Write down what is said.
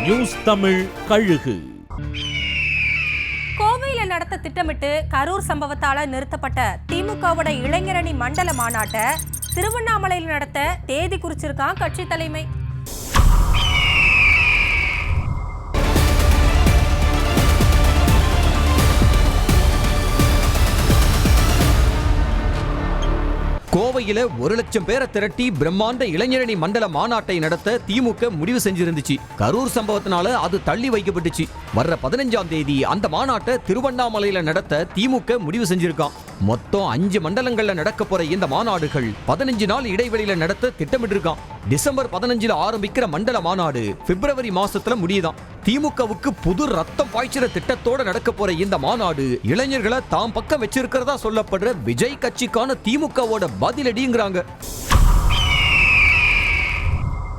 News Tamil கழுகு. கோவையில நடத்த திட்டமிட்டு கரூர் சம்பவத்தால நிறுத்தப்பட்ட திமுகவோட இளைஞரணி மண்டல மாநாட்டை திருவண்ணாமலையில் நடத்த தேதி குறிச்சிருக்கான் கட்சி தலைமை. கோவையில 1,00,000 பேரை திரட்டி பிரம்மாண்ட இளைஞரணி மண்டல மாநாட்டை நடத்த திமுக முடிவு செஞ்சிருந்துச்சு. கரூர் சம்பவத்தினால அது தள்ளி வைக்கப்பட்டுச்சு. வர்ற 15ஆம் தேதி அந்த மாநாட்டை திருவண்ணாமலையில நடத்த திமுக முடிவு செஞ்சிருக்கான். மொத்தம் 5 மண்டலங்கள்ல நடக்க போற இந்த மாநாடுகள் 15 நாள் இடைவெளியில நடத்த திட்டமிட்டு இருக்கான். டிசம்பர் 15 ஆரம்பிக்கிற மண்டல மாநாடு பிப்ரவரி மாசத்துல முடியுதான். திமுகவுக்கு புது ரத்தம் பாய்ச்சிற திட்டத்தோட நடக்க போற இந்த மாநாடு இளைஞர்களை தாம் பக்கம் வச்சிருக்கிறதா சொல்லப்படுற விஜய் கட்சிக்கான திமுகவோட பதிலடிங்கிறாங்க.